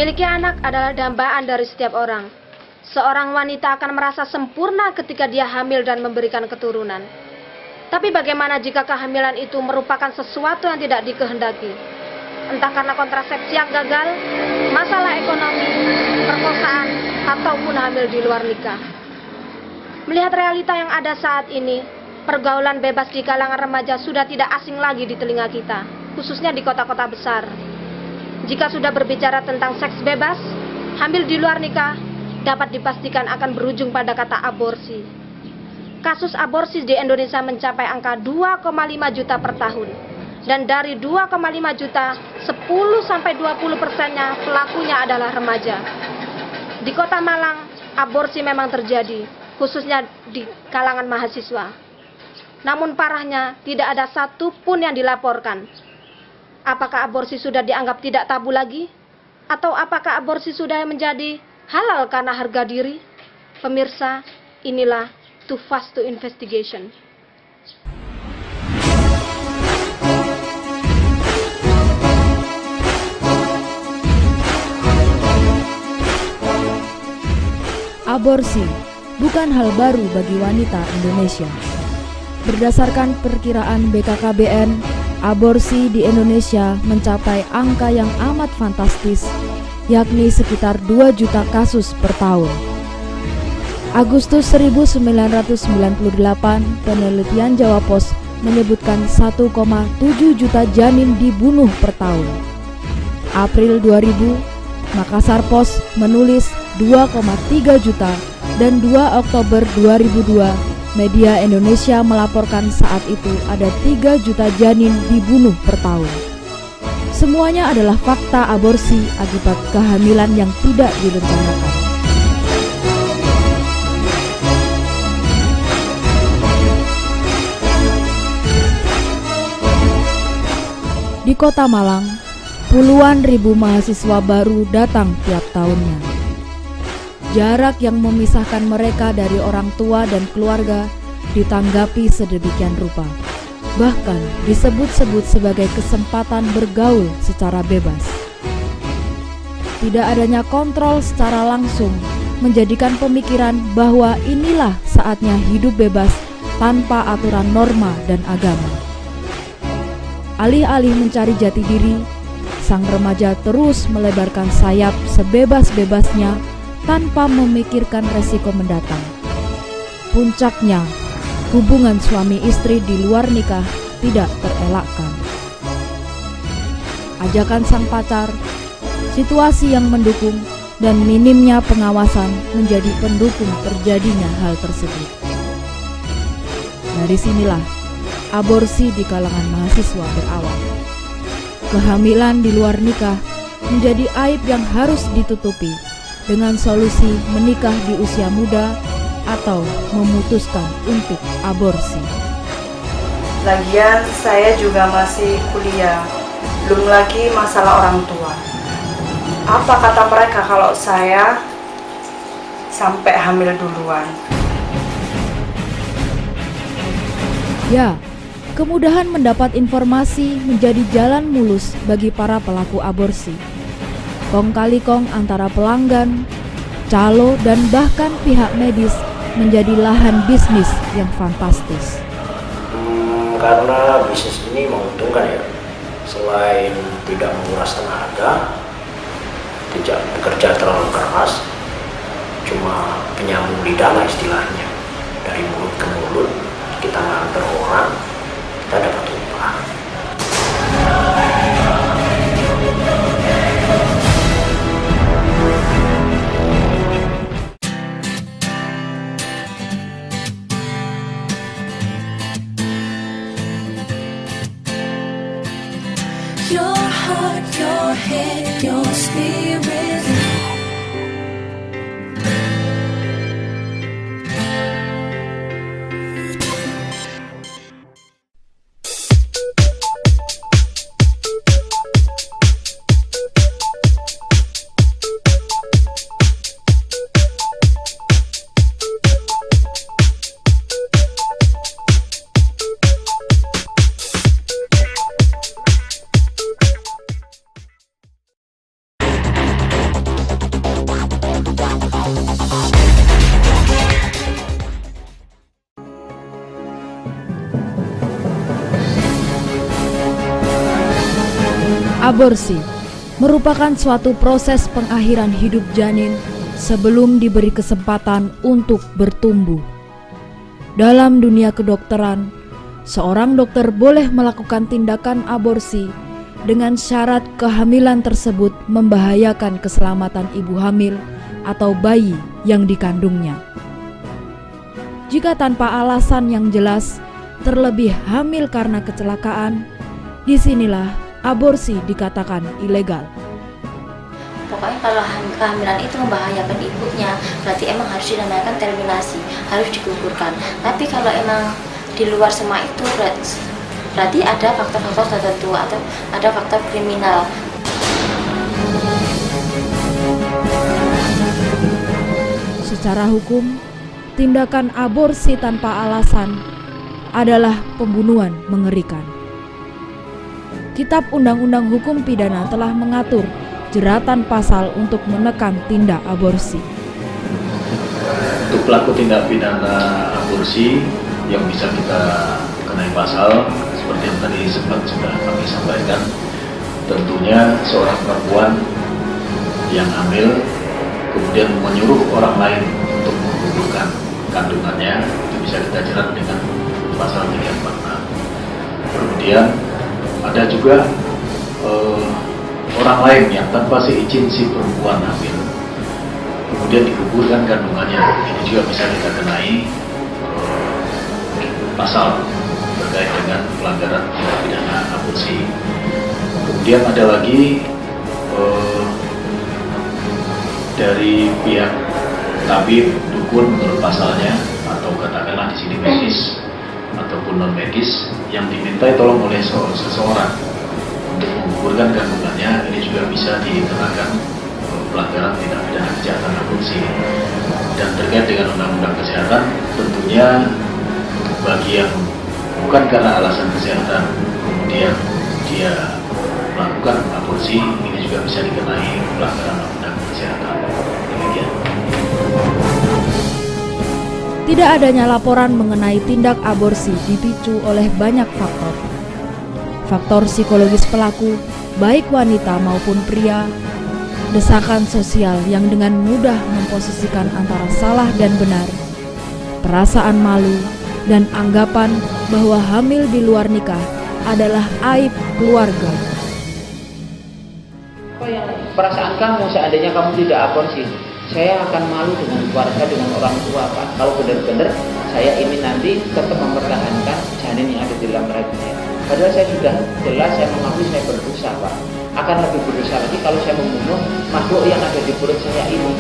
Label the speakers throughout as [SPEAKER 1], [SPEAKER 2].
[SPEAKER 1] Memiliki anak adalah dambaan dari setiap orang. Seorang wanita akan merasa sempurna ketika dia hamil dan memberikan keturunan. Tapi bagaimana jika kehamilan itu merupakan sesuatu yang tidak dikehendaki? Entah karena kontrasepsi yang gagal, masalah ekonomi, perkosaan, ataupun hamil di luar nikah. Melihat realita yang ada saat ini, pergaulan bebas di kalangan remaja sudah tidak asing lagi di telinga kita, khususnya di kota-kota besar. Jika sudah berbicara tentang seks bebas, hamil di luar nikah dapat dipastikan akan berujung pada kata aborsi. Kasus aborsi di Indonesia mencapai angka 2,5 juta per tahun. Dan dari 2,5 juta, 10-20%-nya pelakunya adalah remaja. Di Kota Malang, aborsi memang terjadi, khususnya di kalangan mahasiswa. Namun parahnya, tidak ada satupun yang dilaporkan. Apakah aborsi sudah dianggap tidak tabu lagi? Atau apakah aborsi sudah menjadi halal karena harga diri? Pemirsa, inilah Too Fast to Investigation.
[SPEAKER 2] Aborsi bukan hal baru bagi wanita Indonesia. Berdasarkan perkiraan BKKBN, aborsi di Indonesia mencapai angka yang amat fantastis, yakni sekitar 2 juta kasus per tahun. Agustus 1998, penelitian Jawa Pos menyebutkan 1,7 juta janin dibunuh per tahun. April 2000, Makassar Pos menulis 2,3 juta dan 2 Oktober 2002, media Indonesia melaporkan saat itu ada 3 juta janin dibunuh per tahun. Semuanya adalah fakta aborsi akibat kehamilan yang tidak direncanakan. Di Kota Malang, puluhan ribu mahasiswa baru datang tiap tahunnya. Jarak yang memisahkan mereka dari orang tua dan keluarga ditanggapi sedemikian rupa. Bahkan disebut-sebut sebagai kesempatan bergaul secara bebas. Tidak adanya kontrol secara langsung menjadikan pemikiran bahwa inilah saatnya hidup bebas tanpa aturan norma dan agama. Alih-alih mencari jati diri, sang remaja terus melebarkan sayap sebebas-bebasnya tanpa memikirkan resiko mendatang. Puncaknya, hubungan suami istri di luar nikah tidak terelakkan. Ajakan sang pacar, situasi yang mendukung, dan minimnya pengawasan menjadi pendukung terjadinya hal tersebut. Dari sinilah aborsi di kalangan mahasiswa berawal. Kehamilan di luar nikah menjadi aib yang harus ditutupi dengan solusi menikah di usia muda atau memutuskan untuk aborsi.
[SPEAKER 3] Lagian saya juga masih kuliah, belum lagi masalah orang tua. Apa kata mereka kalau saya sampai hamil duluan?
[SPEAKER 2] Ya, kemudahan mendapat informasi menjadi jalan mulus bagi para pelaku aborsi. Kong kali kong antara pelanggan, calo, dan bahkan pihak medis menjadi lahan bisnis yang fantastis.
[SPEAKER 4] Karena bisnis ini menguntungkan ya, selain tidak menguras tenaga, tidak bekerja terlalu keras, cuma penyambung lidah lah istilahnya, dari mulut ke mulut kita nganter orang, kita dapat upah.
[SPEAKER 5] Your heart, your head, your spirit.
[SPEAKER 2] Aborsi merupakan suatu proses pengakhiran hidup janin sebelum diberi kesempatan untuk bertumbuh. Dalam dunia kedokteran, seorang dokter boleh melakukan tindakan aborsi dengan syarat kehamilan tersebut membahayakan keselamatan ibu hamil atau bayi yang dikandungnya. Jika tanpa alasan yang jelas, terlebih hamil karena kecelakaan, disinilah aborsi dikatakan ilegal.
[SPEAKER 6] Pokoknya kalau kehamilan itu membahayakan ibunya, berarti emang harus dinamakan terminasi, harus digugurkan. Tapi kalau emang di luar semua itu berarti ada faktor-faktor tertentu atau ada faktor kriminal.
[SPEAKER 2] Secara hukum, tindakan aborsi tanpa alasan adalah pembunuhan mengerikan. Kitab Undang-Undang Hukum Pidana telah mengatur jeratan pasal untuk menekan tindak aborsi.
[SPEAKER 7] Untuk pelaku tindak pidana aborsi yang bisa kita kenai pasal seperti yang tadi sudah kami sampaikan, tentunya seorang perempuan yang hamil kemudian menyuruh orang lain untuk menggugurkan kandungannya, itu bisa kita jerat dengan pasal 346. Kemudian ada juga orang lain yang tanpa seizin si perempuan hamil kemudian digugurkan kandungannya, ini juga bisa kita kenai pasal terkait dengan pelanggaran tindak pidana aborsi. Kemudian ada lagi dari pihak tabib, dukun menurut pasalnya, atau katakanlah di sini medis ataupun non medis yang dimintai tolong oleh seseorang untuk menggugurkan kandungannya, ini juga bisa dikenakan pelanggaran tindak pidana kejahatan aborsi. Dan terkait dengan undang-undang kesehatan, tentunya bagi yang bukan karena alasan kesehatan kemudian dia melakukan aborsi, ini juga bisa dikenai pelanggaran undang-undang kesehatan. Demikian.
[SPEAKER 2] Tidak adanya laporan mengenai tindak aborsi dipicu oleh banyak faktor. Faktor psikologis pelaku, baik wanita maupun pria, desakan sosial yang dengan mudah memposisikan antara salah dan benar, perasaan malu, dan anggapan bahwa hamil di luar nikah adalah aib keluarga.
[SPEAKER 8] Apa yang perasaan kamu seandainya kamu tidak aborsi? Saya akan malu dengan keluarga, dengan orang tua, Pak. Kalau benar-benar saya ini nanti tetap mempertahankan janin yang ada di dalam rahim saya. Padahal saya sudah jelas, saya mengakui saya berdosa, Pak. Akan lebih berdosa lagi kalau saya membunuh makhluk yang ada di perut saya ini.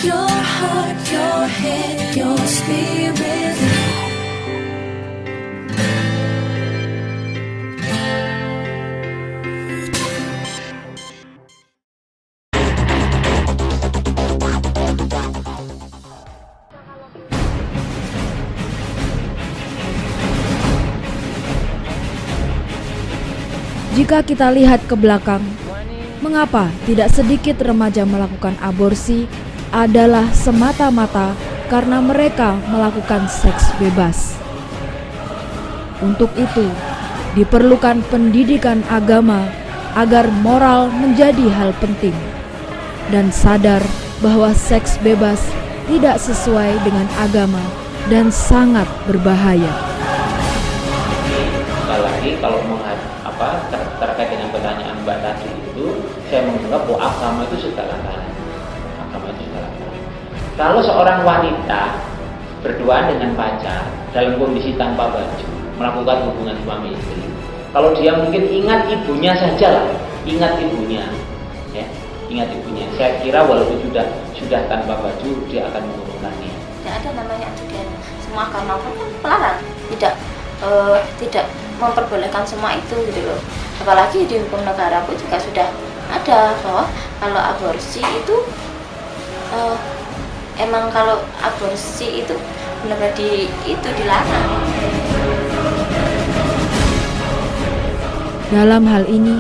[SPEAKER 5] Your heart, your head, your spirit.
[SPEAKER 2] Jika kita lihat ke belakang, mengapa tidak sedikit remaja melakukan aborsi adalah semata-mata karena mereka melakukan seks bebas. Untuk itu, diperlukan pendidikan agama agar moral menjadi hal penting dan sadar bahwa seks bebas tidak sesuai dengan agama dan sangat berbahaya.
[SPEAKER 8] Sekali lagi kalau terkait dengan pertanyaan Mbak tadi itu, saya menganggap bahwa agama itu segala-galanya. Kalau seorang wanita berduaan dengan pacar dalam kondisi tanpa baju melakukan hubungan suami istri, kalau dia mungkin ingat ibunya saja lah, ingat ibunya, ya, ingat ibunya. Saya kira walaupun sudah tanpa baju dia akan mengurungkannya.
[SPEAKER 6] Tidak ada namanya ajudan. Semua agama pun pelarang, tidak memperbolehkan semua itu gitu loh. Apalagi di hukum negara pun juga sudah ada bahwa kalau aborsi itu emang kalau aborsi itu benar-benar itu dilarang.
[SPEAKER 2] Dalam hal ini,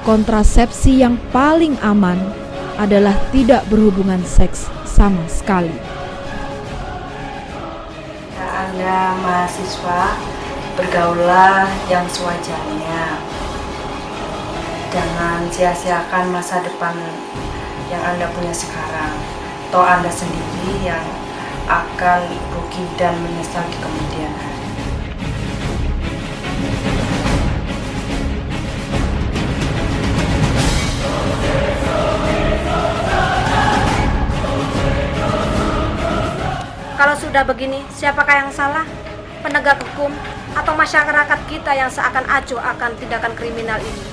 [SPEAKER 2] kontrasepsi yang paling aman adalah tidak berhubungan seks sama sekali.
[SPEAKER 3] Anda mahasiswa, bergaulah yang sewajarnya. Jangan sia-siakan masa depan yang Anda punya sekarang. Toh Anda sendiri yang akan rugi dan menyesal di kemudian hari.
[SPEAKER 1] Kalau sudah begini, siapakah yang salah? Penegak hukum atau masyarakat kita yang seakan acuh akan tindakan kriminal ini?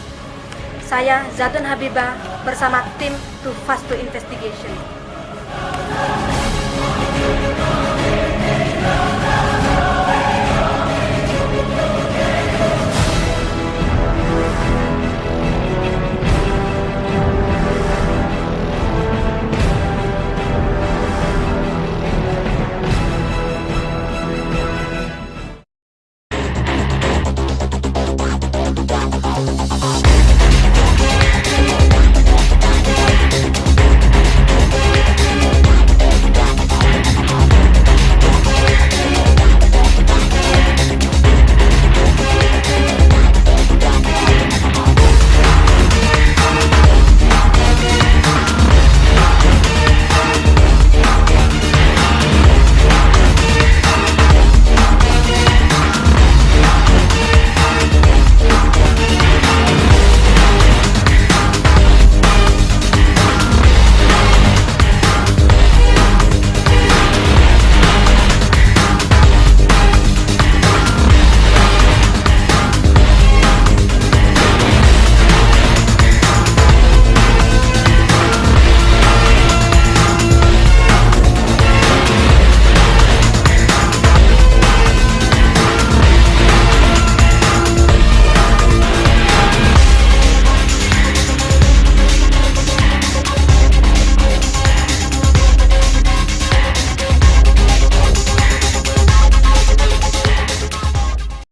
[SPEAKER 1] Saya, Zatun Habibah, bersama tim Too Fast to Investigation.